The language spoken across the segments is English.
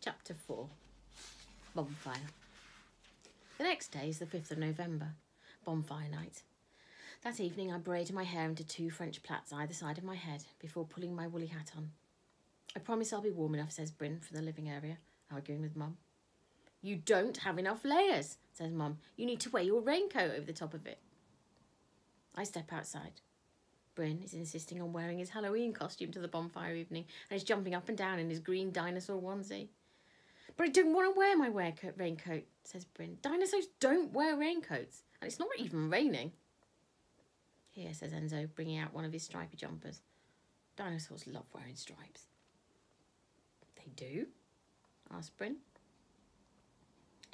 Chapter 4. Bonfire. The next day is the 5th of November, bonfire night. That evening I braided my hair into 2 French plaits either side of my head before pulling my woolly hat on. I promise I'll be warm enough, says Bryn from the living area, arguing with Mum. You don't have enough layers, says Mum. You need to wear your raincoat over the top of it. I step outside. Bryn is insisting on wearing his Halloween costume to the bonfire evening and is jumping up and down in his green dinosaur onesie. But I don't want to wear my raincoat, says Bryn. Dinosaurs don't wear raincoats, and it's not even raining. Here, says Enzo, bringing out one of his stripy jumpers. Dinosaurs love wearing stripes. They do? asks Bryn.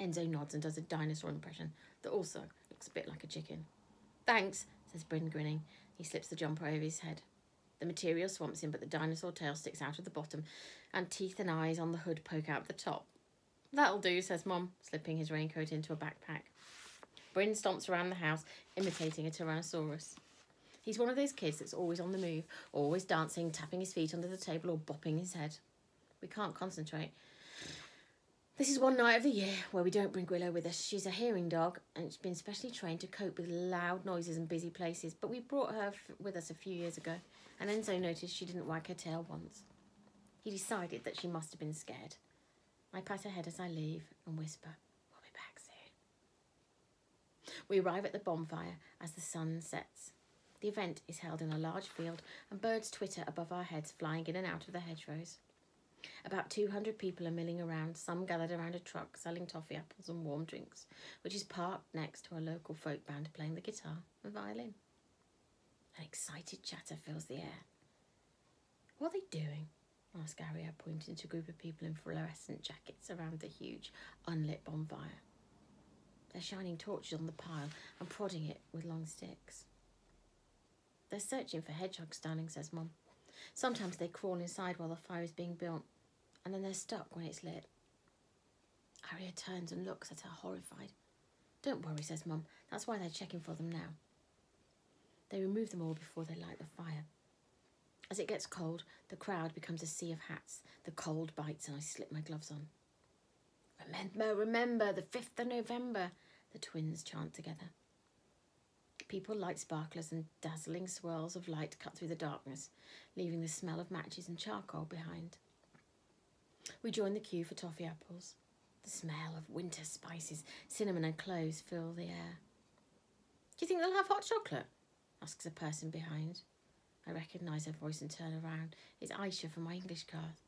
Enzo nods and does a dinosaur impression that also looks a bit like a chicken. Thanks, says Bryn, grinning. He slips the jumper over his head. The material swamps him, but the dinosaur tail sticks out of the bottom, and teeth and eyes on the hood poke out the top. That'll do, says Mum, slipping his raincoat into a backpack. Bryn stomps around the house, imitating a Tyrannosaurus. He's one of those kids that's always on the move, always dancing, tapping his feet under the table or bopping his head. We can't concentrate. This is one night of the year where we don't bring Willow with us. She's a hearing dog and she's been specially trained to cope with loud noises and busy places, but we brought her with us a few years ago, and Enzo noticed she didn't wag her tail once. He decided that she must have been scared. I pat her head as I leave and whisper, we'll be back soon. We arrive at the bonfire as the sun sets. The event is held in a large field and birds twitter above our heads, flying in and out of the hedgerows. About 200 people are milling around, some gathered around a truck selling toffee apples and warm drinks, which is parked next to a local folk band playing the guitar and violin. An excited chatter fills the air. What are they doing? asked Aria, pointing to a group of people in fluorescent jackets around the huge, unlit bonfire. They're shining torches on the pile and prodding it with long sticks. They're searching for hedgehogs, darling, says Mum. Sometimes they crawl inside while the fire is being built, and then they're stuck when it's lit. Aria turns and looks at her, horrified. Don't worry, says Mum. That's why they're checking for them now. They remove them all before they light the fire. As it gets cold, the crowd becomes a sea of hats. The cold bites and I slip my gloves on. Remember, the 5th of November, the twins chant together. People light sparklers and dazzling swirls of light cut through the darkness, leaving the smell of matches and charcoal behind. We join the queue for toffee apples. The smell of winter spices, cinnamon and cloves fill the air. Do you think they'll have hot chocolate? asks a person behind. I recognise her voice and turn around. It's Aisha from my English class.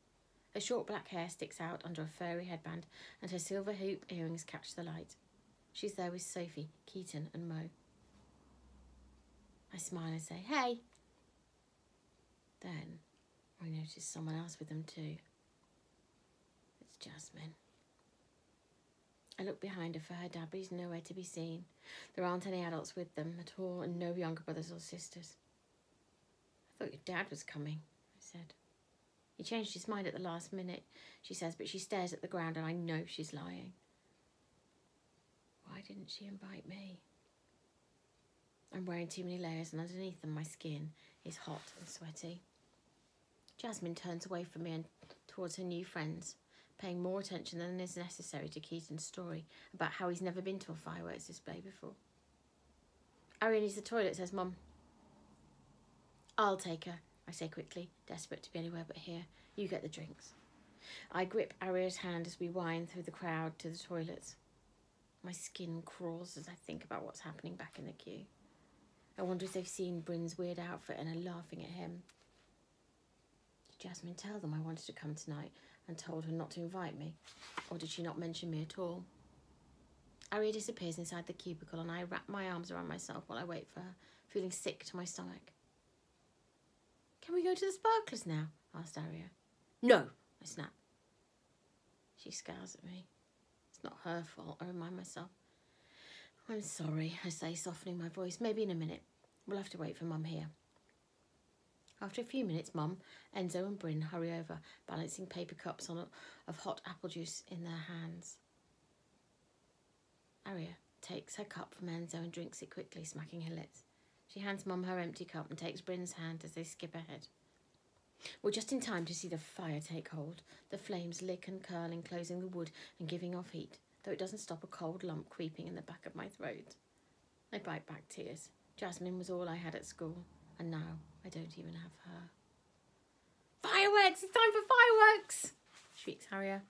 Her short black hair sticks out under a furry headband and her silver hoop earrings catch the light. She's there with Sophie, Keaton and Mo. I smile and say, hey. Then I notice someone else with them too. It's Jasmine. I look behind her for her dad, but he's nowhere to be seen. There aren't any adults with them at all and no younger brothers or sisters. I thought your dad was coming, I said. He changed his mind at the last minute, she says, but she stares at the ground and I know she's lying. Why didn't she invite me? I'm wearing too many layers and underneath them my skin is hot and sweaty. Jasmine turns away from me and towards her new friends, paying more attention than is necessary to Keaton's story about how he's never been to a fireworks display before. Aria needs the toilet, says Mum. I'll take her, I say quickly, desperate to be anywhere but here. You get the drinks. I grip Aria's hand as we wind through the crowd to the toilets. My skin crawls as I think about what's happening back in the queue. I wonder if they've seen Bryn's weird outfit and are laughing at him. Did Jasmine tell them I wanted to come tonight and told her not to invite me? Or did she not mention me at all? Aria disappears inside the cubicle and I wrap my arms around myself while I wait for her, feeling sick to my stomach. Can we go to the sparklers now? asked Aria. No, I snap. She scowls at me. It's not her fault, I remind myself. I'm sorry, I say, softening my voice. Maybe in a minute. We'll have to wait for Mum here. After a few minutes, Mum, Enzo and Bryn hurry over, balancing paper cups of hot apple juice in their hands. Aria takes her cup from Enzo and drinks it quickly, smacking her lips. She hands Mum her empty cup and takes Bryn's hand as they skip ahead. We're just in time to see the fire take hold, the flames lick and curl, enclosing the wood and giving off heat, though it doesn't stop a cold lump creeping in the back of my throat. I bite back tears. Jasmine was all I had at school, and now I don't even have her. Fireworks! It's time for fireworks! Shrieks Harrier.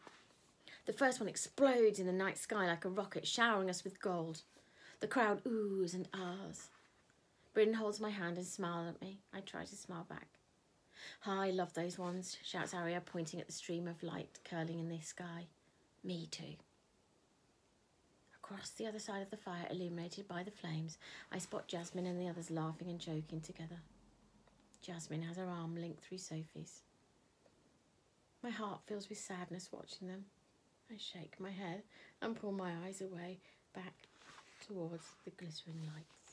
The first one explodes in the night sky like a rocket, showering us with gold. The crowd oohs and ahs. Bryn holds my hand and smiles at me. I try to smile back. I love those ones, shouts Harrier, pointing at the stream of light curling in the sky. Me too. Across the other side of the fire, illuminated by the flames, I spot Jasmine and the others laughing and joking together. Jasmine has her arm linked through Sophie's. My heart fills with sadness watching them. I shake my head and pull my eyes away, back towards the glittering lights.